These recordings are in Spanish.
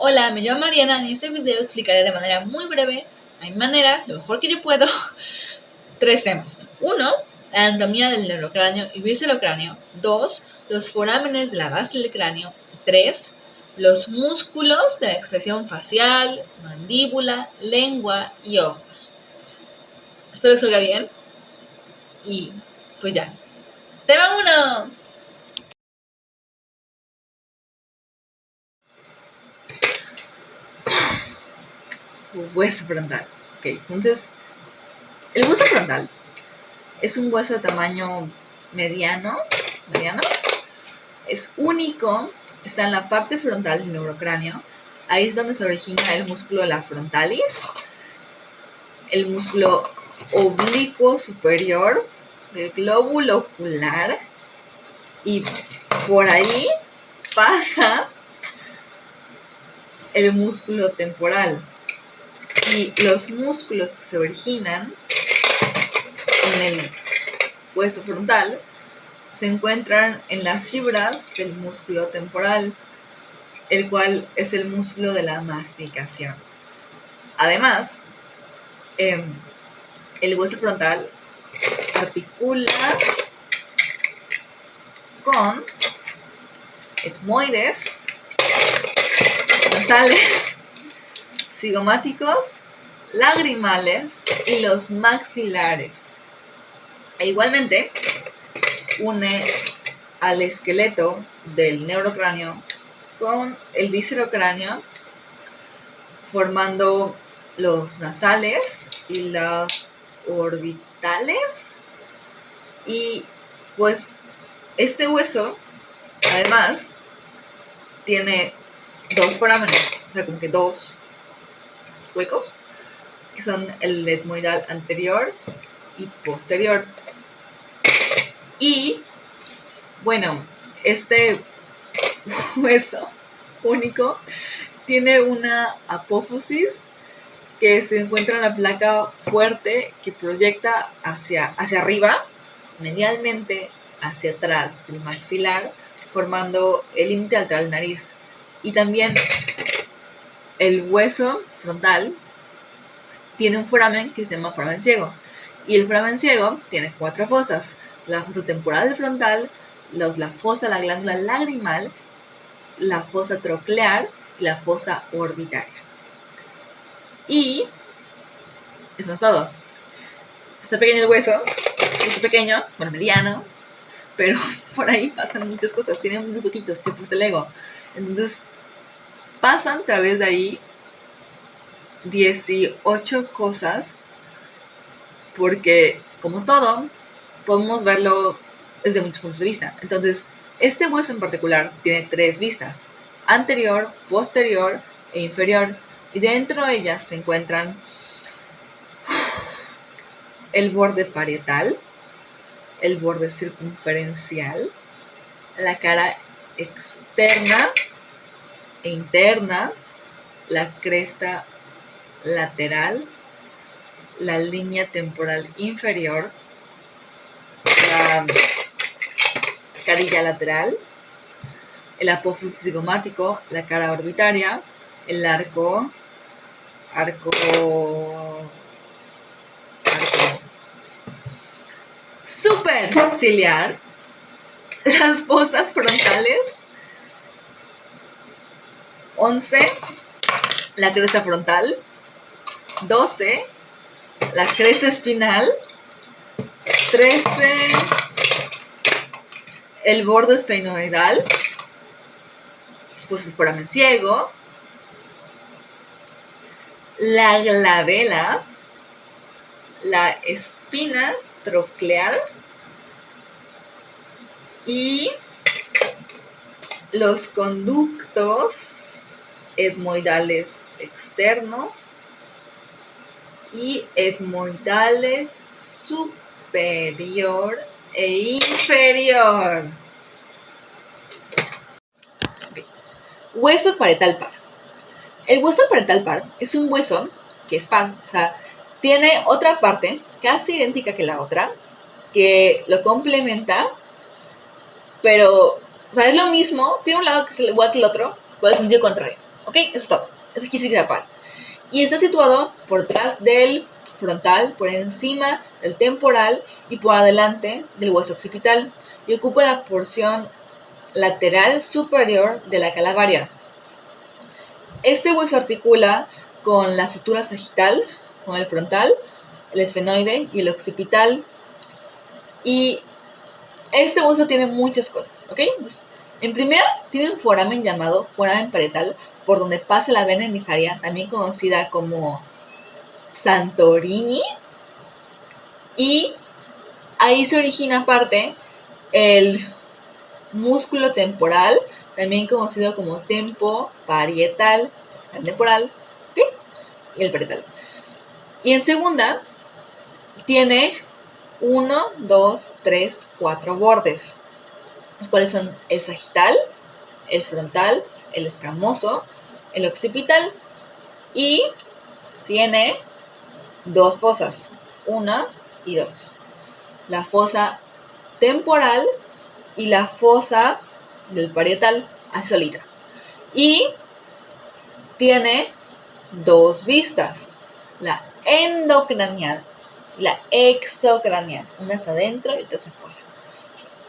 Hola, me llamo Mariana. En este video explicaré de manera muy breve, a mi manera, lo mejor que yo puedo, 3 temas. 1. La anatomía del neurocráneo y viscerocráneo. 2. Los forámenes de la base del cráneo. Y 3. Los músculos de la expresión facial, mandíbula, lengua y ojos. Espero que salga bien. Y pues ya. Tema 1. Hueso frontal. Ok, entonces, el hueso frontal es un hueso de tamaño mediano. Es único, está en la parte frontal del neurocráneo. Ahí es donde se origina el músculo de la frontalis, el músculo oblicuo superior, el glóbulo ocular, y por ahí pasa el músculo temporal. Y los músculos que se originan en el hueso frontal se encuentran en las fibras del músculo temporal, el cual es el músculo de la masticación. Además, el hueso frontal articula con etmoides, nasales, cigomáticos, lagrimales y los maxilares. E igualmente une al esqueleto del neurocráneo con el viscerocráneo, formando los nasales y los orbitales. Y pues este hueso además tiene 2 forámenes, o sea, como que 2 huecos, que son el etmoidal anterior y posterior. Y bueno, este hueso único tiene una apófisis que se encuentra en la placa fuerte que proyecta hacia arriba, medialmente hacia atrás del maxilar, formando el límite lateral nariz. Y también el hueso frontal tiene un foramen que se llama foramen ciego. Y el foramen ciego tiene 4 fosas: la fosa temporal del frontal, la fosa de la glándula lagrimal, la fosa troclear y la fosa orbitaria. Y eso no es todo. Está pequeño el hueso, es pequeño, bueno, mediano, pero por ahí pasan muchas cosas, tiene muchos huequitos, tipo el Lego. Entonces, pasan a través de ahí 18 cosas, porque como todo, podemos verlo desde muchos puntos de vista. Entonces, este hueso en particular tiene 3 vistas: anterior, posterior e inferior, y dentro de ellas se encuentran el borde parietal, el borde circunferencial, la cara externa e interna, la cresta lateral, la línea temporal inferior, la carilla lateral, el apófisis cigomático, la cara orbitaria, el arco superciliar, las fosas frontales, 11, la cresta frontal, 12, la cresta espinal, 13, el borde esfenoidal, pues el foramen ciego, la glabela, la espina troclear y los conductos etmoidales externos y etmoidales superior e inferior. Okay. Hueso parietal par. El hueso parietal par es un hueso que es par, o sea, tiene otra parte casi idéntica que la otra, que lo complementa, pero, o sea, es lo mismo, tiene un lado que es igual que el otro, pero el sentido contrario. ¿Ok? Eso es todo. Eso quiere decir par. Y está situado por detrás del frontal, por encima del temporal y por adelante del hueso occipital, y ocupa la porción lateral superior de la calavaria. Este hueso articula con la sutura sagital, con el frontal, el esfenoide y el occipital. Y este hueso tiene muchas cosas, ¿ok? Entonces, en primera, tiene un foramen llamado foramen parietal, por donde pasa la vena emisaria, también conocida como Santorini. Y ahí se origina aparte el músculo temporal, también conocido como tempo parietal, está el temporal, ¿ok? Y el parietal. Y en segunda, tiene 1, 2, 3, 4 bordes, los cuales son el sagital, el frontal, el escamoso, el occipital, y tiene 2 fosas, 1 y 2. La fosa temporal y la fosa del parietal, así solita. Y tiene 2 vistas, la endocraneal y la exocraneal, unas adentro y otras afuera.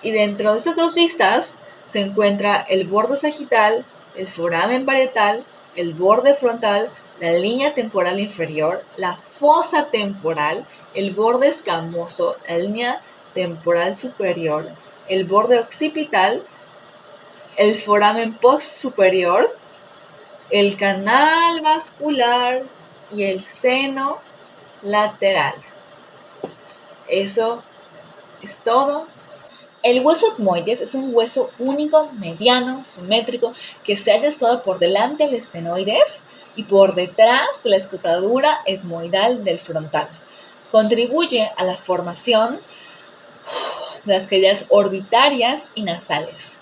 Y dentro de estas 2 vistas se encuentra el borde sagital, el foramen parietal, el borde frontal, la línea temporal inferior, la fosa temporal, el borde escamoso, la línea temporal superior, el borde occipital, el foramen post superior, el canal vascular y el seno lateral. Eso es todo. El hueso etmoides es un hueso único, mediano, simétrico, que se halla situado por delante del esfenoides y por detrás de la escotadura etmoidal del frontal. Contribuye a la formación de las cavidades orbitarias y nasales.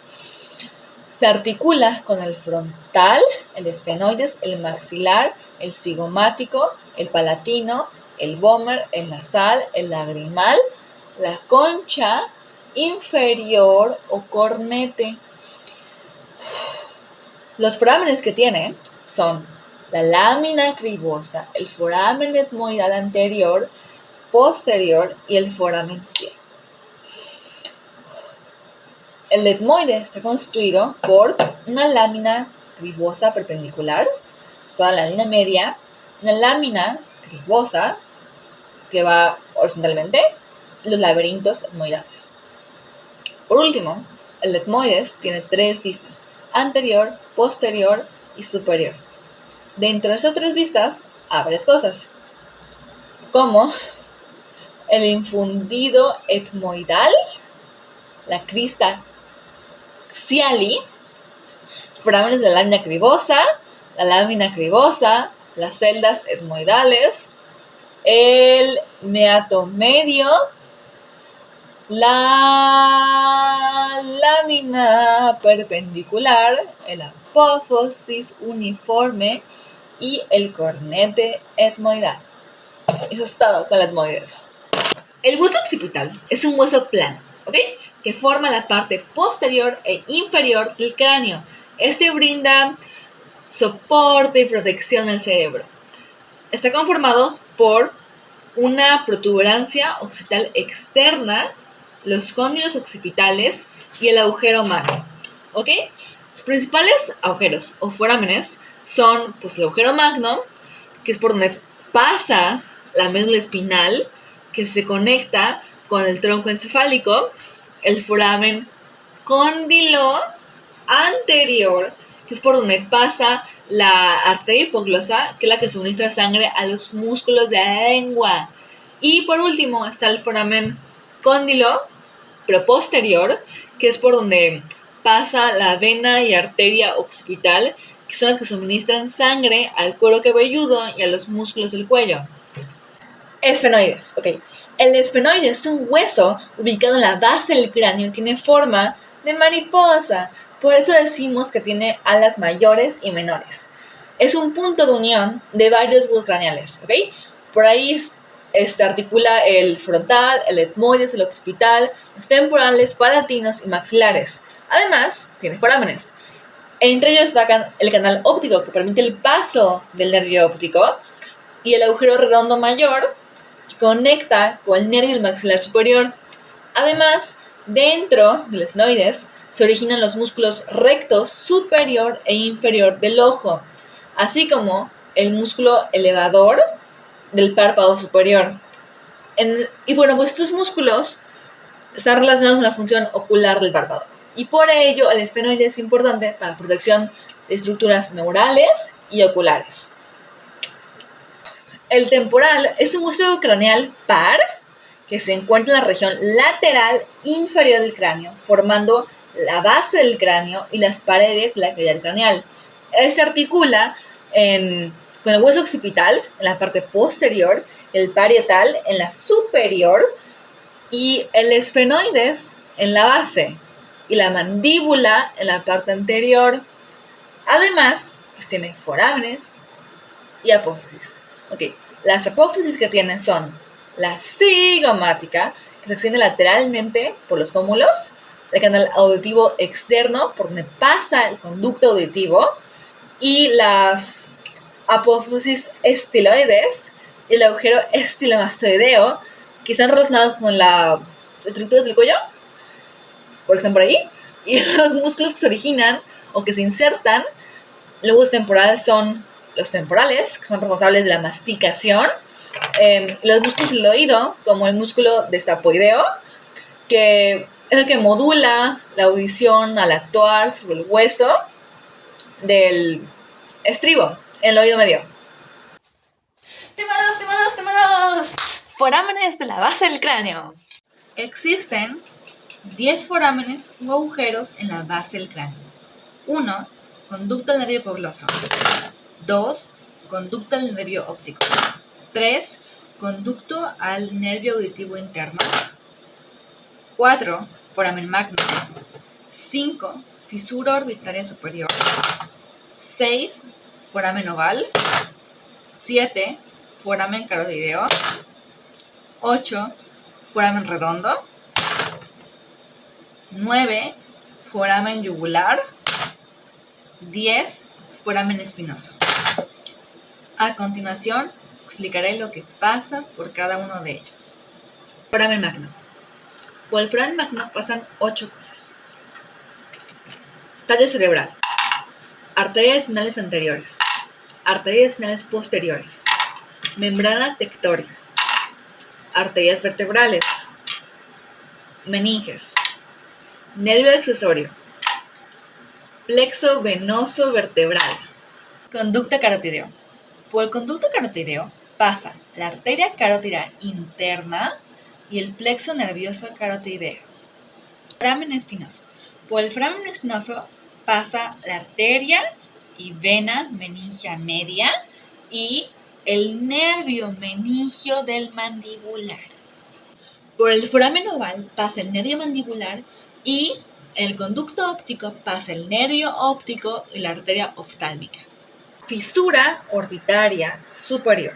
Se articula con el frontal, el esfenoides, el maxilar, el cigomático, el palatino, el vomer, el nasal, el lagrimal, la concha inferior o cornete. Los forámenes que tiene son la lámina cribosa, el foramen etmoidal anterior, posterior y el foramen ciego. El etmoide está construido por una lámina cribosa perpendicular, es toda la línea media, una lámina cribosa que va horizontalmente, los laberintos etmoidales. Por último, el etmoides tiene 3 vistas, anterior, posterior y superior. Dentro de estas 3 vistas hay varias cosas, como el infundido etmoidal, la crista Ciali, forámenes de la lámina cribosa, las celdas etmoidales, el meato medio, la lámina perpendicular, el apófisis uniforme y el cornete etmoidal. Eso es todo con el etmoides. El hueso occipital es un hueso plano, ¿ok? Que forma la parte posterior e inferior del cráneo. Este brinda soporte y protección al cerebro. Está conformado por una protuberancia occipital externa, los cóndilos occipitales y el agujero magno, ¿ok? Sus principales agujeros o forámenes son pues el agujero magno, que es por donde pasa la médula espinal, que se conecta con el tronco encefálico, el foramen cóndilo anterior, que es por donde pasa la arteria hipoglosa, que es la que suministra sangre a los músculos de la lengua. Y por último está el foramen cóndilo, pero posterior, que es por donde pasa la vena y arteria occipital, que son las que suministran sangre al cuero cabelludo y a los músculos del cuello. Esfenoides, ok. El esfenoides es un hueso ubicado en la base del cráneo y tiene forma de mariposa. Por eso decimos que tiene alas mayores y menores. Es un punto de unión de varios huesos craneales, ¿ok? Por ahí articula el frontal, el etmoides, el occipital, los temporales, palatinos y maxilares. Además, tiene forámenes. Entre ellos está el canal óptico, que permite el paso del nervio óptico, y el agujero redondo mayor, que conecta con el nervio del maxilar superior. Además, dentro del esfenoides se originan los músculos rectos superior e inferior del ojo, así como el músculo elevador del párpado superior. Y bueno, pues estos músculos están relacionados con la función ocular del párpado. Y por ello el esfenoide es importante para la protección de estructuras neurales y oculares. El temporal es un músculo craneal par que se encuentra en la región lateral inferior del cráneo, formando la base del cráneo y las paredes de la cavidad craneal. Se articula con el hueso occipital en la parte posterior, el parietal en la superior y el esfenoides en la base y la mandíbula en la parte anterior. Además, pues tiene forámenes y apófisis. Las apófisis que tienen son la cigomática, que se extiende lateralmente por los pómulos, el canal auditivo externo, por donde pasa el conducto auditivo, y las apófisis estiloides y el agujero estilomastoideo, que están relacionados con las estructuras del cuello, porque están por ahí, y los músculos que se originan o que se insertan en el hueso temporal son los temporales, que son responsables de la masticación, los músculos del oído, como el músculo destapoideo, que es el que modula la audición al actuar sobre el hueso del estribo, en el oído medio. ¡Tema 2! Forámenes de la base del cráneo. Existen 10 forámenes u agujeros en la base del cráneo. 1. Conducto del nervio hipogloso. 2. Conducto del nervio óptico. 3. Conducto al nervio auditivo interno. 4. Foramen magno. 5. Fisura orbitaria superior. 6. Foramen oval. 7. Foramen carotídeo. 8. Foramen redondo. 9. Foramen yugular. 10. Foramen espinoso. A continuación, explicaré lo que pasa por cada uno de ellos. Foramen magno. Por el foramen magno pasan 8 cosas. Tallo cerebral. Arterias espinales anteriores. Arterias espinales posteriores. Membrana tectórica. Arterias vertebrales. Meninges. Nervio accesorio. Plexo venoso vertebral. Conducto carotídeo. Por el conducto carotídeo pasa la arteria carótida interna y el plexo nervioso carotídeo. Foramen espinoso. Por el foramen espinoso pasa la arteria y vena meningia media y el nervio meningio del mandibular. Por el foramen oval pasa el nervio mandibular y en el conducto óptico pasa el nervio óptico y la arteria oftálmica. Fisura orbitaria superior.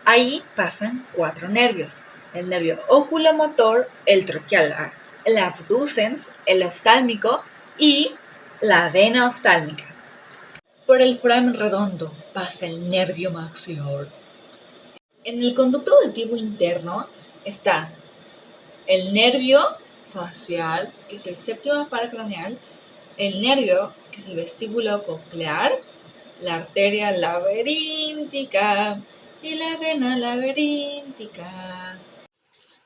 Ahí pasan 4 nervios: el nervio oculomotor, el troquial, el abducens, el oftálmico y la vena oftálmica. Por el foramen redondo pasa el nervio maxilar. En el conducto auditivo interno está el nervio facial, que es el séptimo paracraneal, el nervio, que es el vestíbulo coclear, la arteria laberíntica y la vena laberíntica.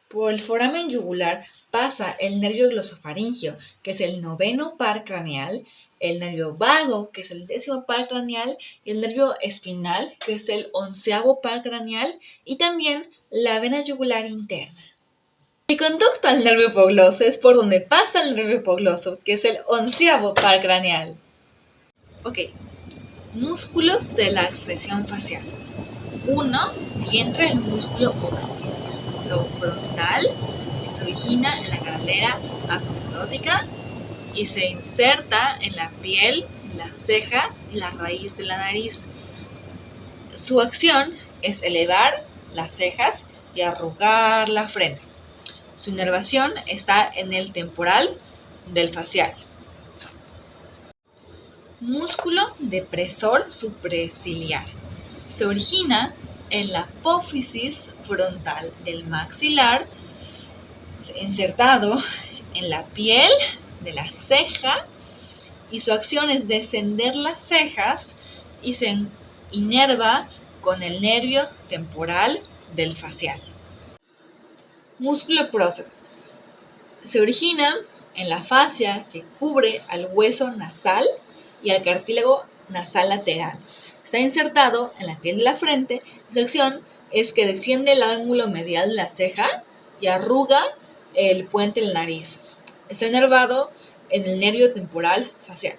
Por el foramen yugular pasa el nervio glosofaringio, que es el noveno par craneal, el nervio vago, que es el 10º par craneal, y el nervio espinal, que es el 11º par craneal, y también la vena yugular interna. El conducto al nervio hipogloso es por donde pasa el nervio hipogloso, que es el 11º par craneal. Músculos de la expresión facial. 1. Vientre del músculo occipitofrontal, que se origina en la glandera aponeurótica y se inserta en la piel, las cejas y la raíz de la nariz. Su acción es elevar las cejas y arrugar la frente. Su inervación está en el temporal del facial. Músculo depresor supraciliar. Se origina en la apófisis frontal del maxilar, insertado en la piel de la ceja, y su acción es descender las cejas y se inerva con el nervio temporal del facial. Músculo próximo. Se origina en la fascia que cubre al hueso nasal y al cartílago nasal lateral. Está insertado en la piel de la frente y su acción es que desciende el ángulo medial de la ceja y arruga el puente de la nariz. Está inervado en el nervio temporal facial.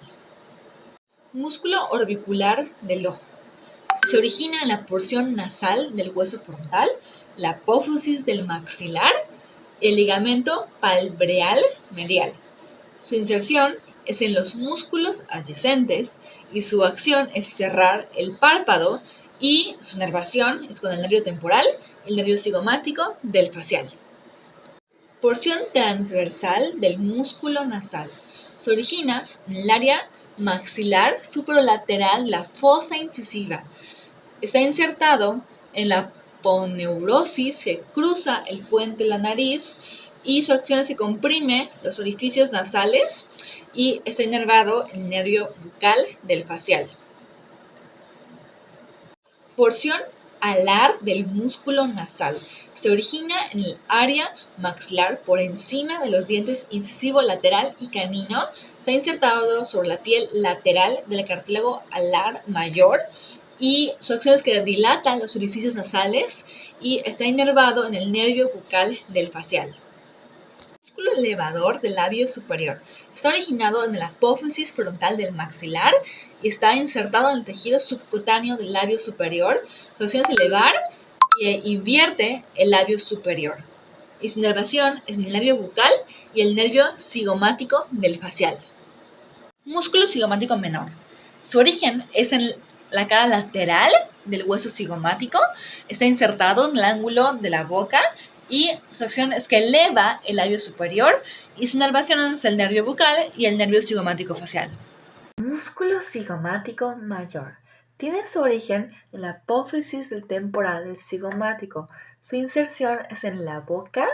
Músculo orbicular del ojo. Se origina en la porción nasal del hueso frontal, la apófisis del maxilar, el ligamento palbreal medial. Su inserción es en los músculos adyacentes y su acción es cerrar el párpado, y su inervación es con el nervio temporal y el nervio cigomático del facial. Porción transversal del músculo nasal. Se origina en el área maxilar superolateral de la fosa incisiva. Está insertado en la poneurosis que cruza el puente de la nariz, y su acción se comprime los orificios nasales y está inervado en el nervio bucal del facial. Porción alar del músculo nasal. Se origina en el área maxilar por encima de los dientes incisivo lateral y canino. Está insertado sobre la piel lateral del cartílago alar mayor, y su acción es que dilata los orificios nasales y está inervado en el nervio bucal del facial. Músculo elevador del labio superior. Está originado en la apófisis frontal del maxilar y está insertado en el tejido subcutáneo del labio superior. Su acción es elevar e invierte el labio superior. Y su inervación es en el nervio bucal y el nervio cigomático del facial. Músculo cigomático menor. Su origen es en la cara lateral del hueso cigomático. Está insertado en el ángulo de la boca y su acción es que eleva el labio superior, y su inervación es el nervio bucal y el nervio cigomático facial. Músculo cigomático mayor. Tiene su origen en la apófisis del temporal del cigomático. Su inserción es en la boca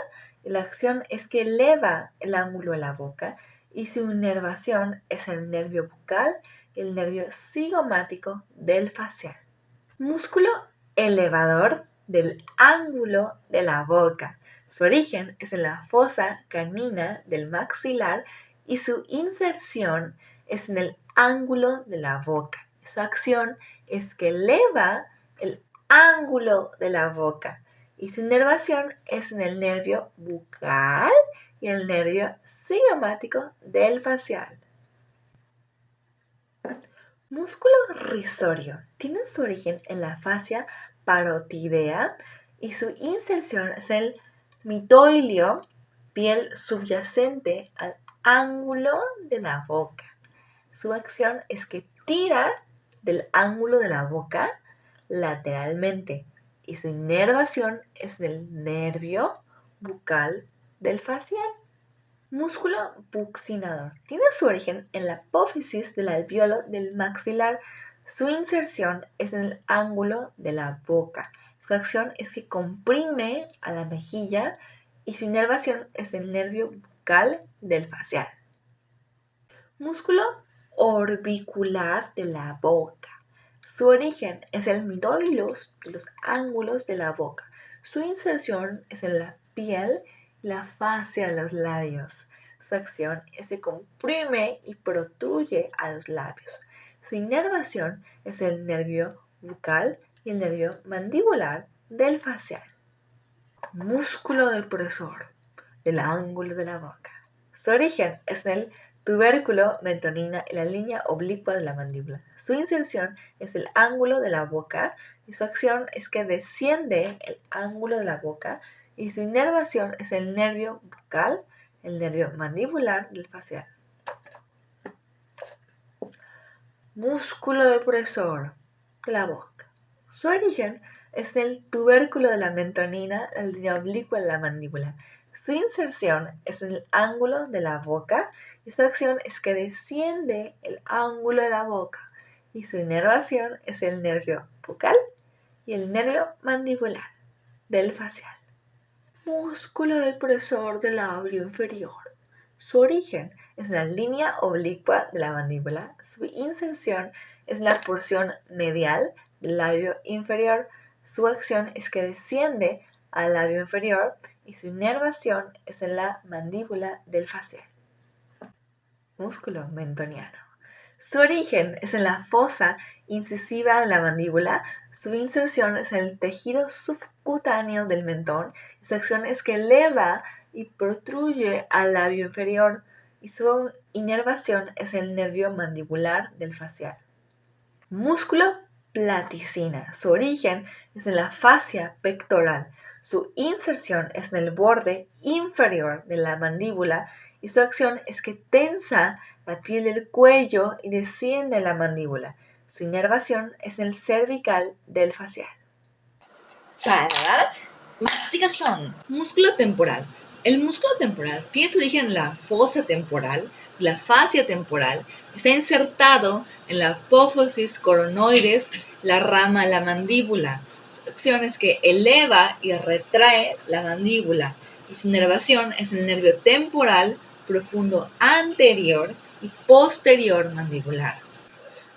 y la acción es que eleva el ángulo de la boca, y su inervación es el nervio bucal y el nervio cigomático del facial. Músculo elevador del ángulo de la boca. Su origen es en la fosa canina del maxilar y su inserción es en el ángulo de la boca. Su acción es que eleva el ángulo de la boca, y su inervación es en el nervio bucal y el nervio cigomático del facial. Músculo risorio. Tiene su origen en la fascia parotidea y su inserción es el mitoilio, piel subyacente al ángulo de la boca. Su acción es que tira del ángulo de la boca lateralmente, y su inervación es del nervio bucal del facial. Músculo buccinador. Tiene su origen en la apófisis del alvéolo del maxilar. Su inserción es en el ángulo de la boca. Su acción es que comprime a la mejilla, y su inervación es el nervio bucal del facial. Músculo orbicular de la boca. Su origen es el midoilus de los ángulos de la boca. Su inserción es en la piel y la fascia de los labios. Su acción es que comprime y protruye a los labios. Su inervación es el nervio bucal y el nervio mandibular del facial. Músculo depresor del ángulo de la boca. Su origen es en el tubérculo mentronina y la línea oblicua de la mandíbula. Su inserción es el ángulo de la boca y su acción es que desciende el ángulo de la boca, y su inervación es el nervio bucal, el nervio mandibular del facial. Músculo depresor de la boca. Su origen es en el tubérculo de la mentronina, la línea oblicua de la mandíbula. Su inserción es en el ángulo de la boca y su acción es que desciende el ángulo de la boca y su inervación es el nervio bucal y el nervio mandibular del facial. Músculo del presor del labio inferior. Su origen es en la línea oblicua de la mandíbula. Su inserción es en la porción medial del labio inferior. Su acción es que desciende al labio inferior y su inervación es en la mandíbula del facial. Músculo mentoniano. Su origen es en la fosa incisiva de la mandíbula. Su inserción es en el tejido subcutáneo del mentón. Su acción es que eleva y protruye al labio inferior y su inervación es el nervio mandibular del facial. Músculo platicina. Su origen es en la fascia pectoral. Su inserción es en el borde inferior de la mandíbula y su acción es que tensa la piel del cuello y desciende a la mandíbula. Su inervación es en el cervical del facial. Para masticación. Músculo temporal. El músculo temporal tiene su origen en la fosa temporal, la fascia temporal. Está insertado en la apófisis coronoides, la rama de la mandíbula. Su acción es que eleva y retrae la mandíbula y su inervación es el nervio temporal profundo anterior y posterior mandibular.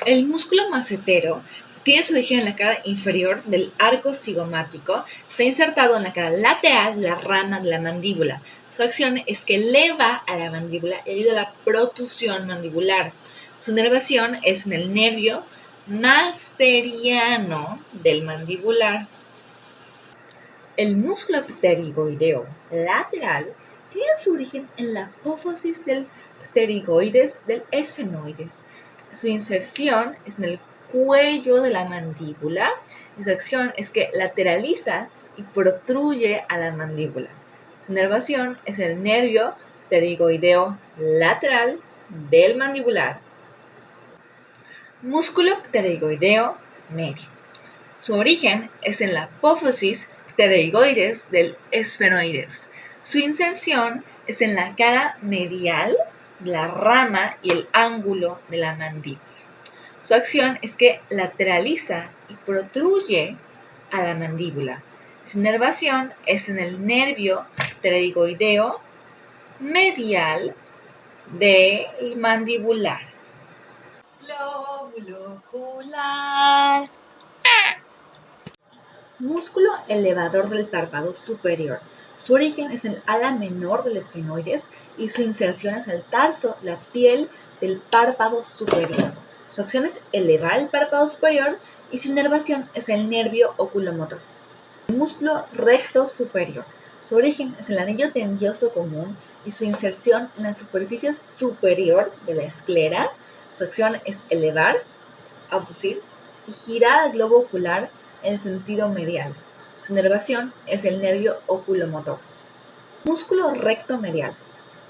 El músculo macetero tiene su origen en la cara inferior del arco cigomático. Está insertado en la cara lateral de la rama de la mandíbula. Su acción es que eleva a la mandíbula y ayuda a la protrusión mandibular. Su inervación es en el nervio masteriano del mandibular. El músculo pterigoideo lateral tiene su origen en la apófisis del pterigoides del esfenoides. Su inserción es en el cuello de la mandíbula y su acción es que lateraliza y protruye a la mandíbula. Su inervación es el nervio pterigoideo lateral del mandibular. Músculo pterigoideo medio. Su origen es en la apófisis pterigoides del esfenoides. Su inserción es en la cara medial, la rama y el ángulo de la mandíbula. Su acción es que lateraliza y protruye a la mandíbula. Su inervación es en el nervio pterigoideo medial del mandibular. Lóbulo ocular. Músculo elevador del párpado superior. Su origen es en el ala menor del esfenoides y su inserción es en el tarso, la piel del párpado superior. Su acción es elevar el párpado superior y su inervación es el nervio oculomotor. Músculo recto superior. Su origen es en el anillo tendinoso común y su inserción en la superficie superior de la esclera. Su acción es elevar, abducir y girar el globo ocular en el sentido medial. Su inervación es el nervio oculomotor. Músculo recto medial.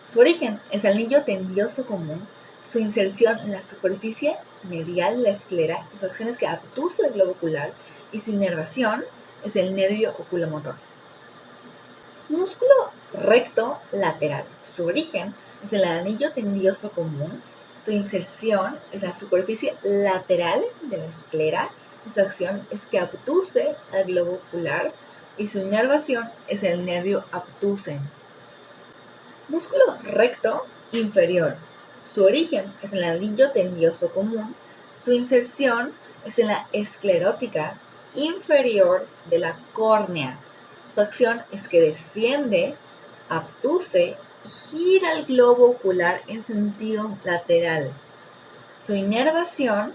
Su origen es el anillo tendinoso común, su inserción en la superficie medial de la esclera y su acción es que abduce el globo ocular y su inervación es el nervio oculomotor. Músculo recto lateral. Su origen es el anillo tendinoso común, su inserción es la superficie lateral de la esclera y su acción es que abduce al globo ocular y su inervación es el nervio abducens. Músculo recto inferior. Su origen es en el anillo tendinoso común, su inserción es en la esclerótica inferior de la córnea. Su acción es que desciende, abduce y gira el globo ocular en sentido lateral. Su inervación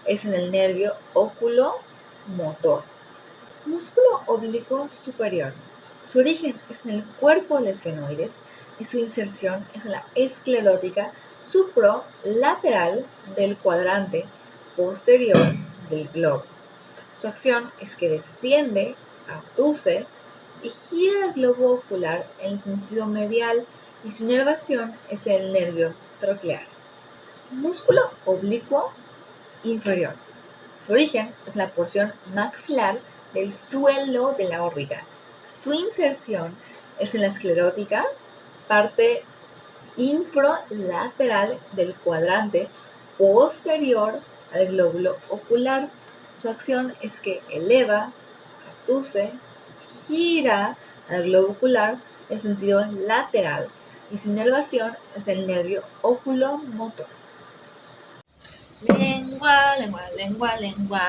es en el nervio oculomotor. Músculo oblicuo superior. Su origen es en el cuerpo del esfenoides y su inserción es en la esclerótica supralateral del cuadrante posterior del globo. Su acción es que desciende, abduce y gira el globo ocular en el sentido medial y su inervación es el nervio troclear. Músculo oblicuo inferior. Su origen es la porción maxilar del suelo de la órbita. Su inserción es en la esclerótica, parte infralateral del cuadrante posterior al glóbulo ocular. Su acción es que eleva, abduce, gira al globo ocular en sentido lateral y su inervación es el nervio oculomotor. Lengua, lengua, lengua, lengua.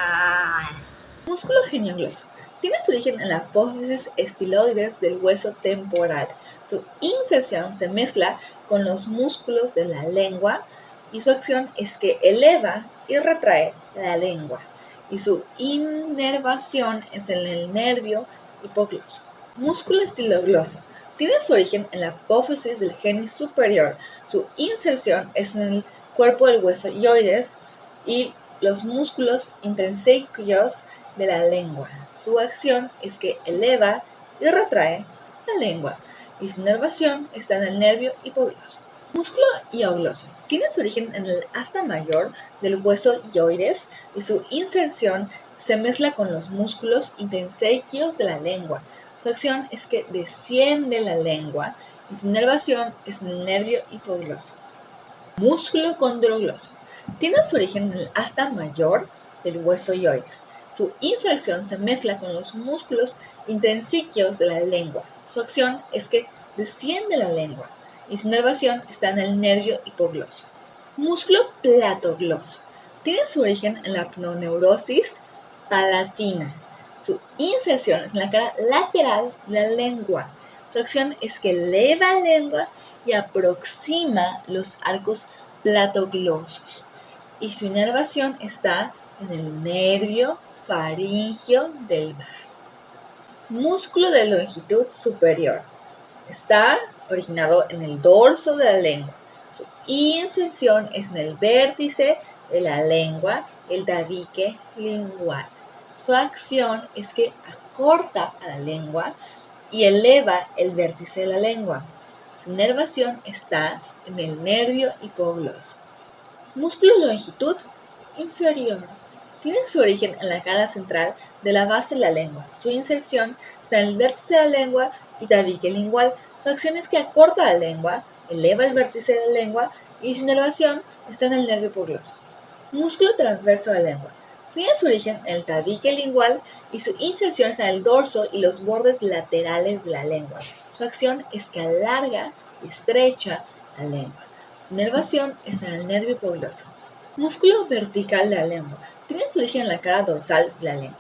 Músculo geniogloso. Tiene su origen en la apófisis estiloides del hueso temporal. Su inserción se mezcla con los músculos de la lengua y su acción es que eleva y retrae la lengua. Y su inervación es en el nervio hipogloso. Músculo estilogloso. Tiene su origen en la apófisis del genis superior. Su inserción es en el cuerpo del hueso hyoides y los músculos intrinsequios de la lengua. Su acción es que eleva y retrae la lengua y su inervación está en el nervio hipogloso. Músculo hiogloso. Tiene su origen en el asta mayor del hueso hyoides y su inserción se mezcla con los músculos intrinsequios de la lengua. Su acción es que desciende la lengua y su inervación es en el nervio hipogloso. Músculo condrogloso. Tiene su origen en el asta mayor del hueso hyoides. Su inserción se mezcla con los músculos intrinsequios de la lengua. Su acción es que desciende la lengua y su inervación está en el nervio hipogloso. Músculo platogloso. Tiene su origen en la pneumoneurosis palatina. Su inserción es en la cara lateral de la lengua. Su acción es que eleva la lengua y aproxima los arcos platoglosos. Y su inervación está en el nervio faríngeo del bajo. Músculo de longitud superior. Está originado en el dorso de la lengua. Su inserción es en el vértice de la lengua, el tabique lingual. Su acción es que acorta a la lengua y eleva el vértice de la lengua. Su inervación está en el nervio hipogloso. Músculo de longitud inferior. Tiene su origen en la cara central de la base de la lengua. Su inserción está en el vértice de la lengua y tabique lingual. Su acción es que acorta la lengua, eleva el vértice de la lengua y su inervación está en el nervio hipogloso. Músculo transverso de la lengua. Tiene su origen en el tabique lingual y su inserción está en el dorso y los bordes laterales de la lengua. Su acción es que alarga y estrecha la lengua. Su inervación está en el nervio hipogloso. Músculo vertical de la lengua. Tiene su origen en la cara dorsal de la lengua.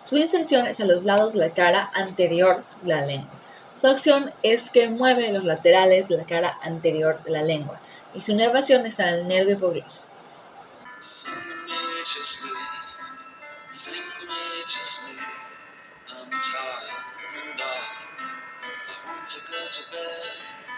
Su inserción es a los lados de la cara anterior de la lengua. Su acción es que mueve los laterales de la cara anterior de la lengua y su inervación está en el nervio hipogloso. I'm tired and I want to go to bed.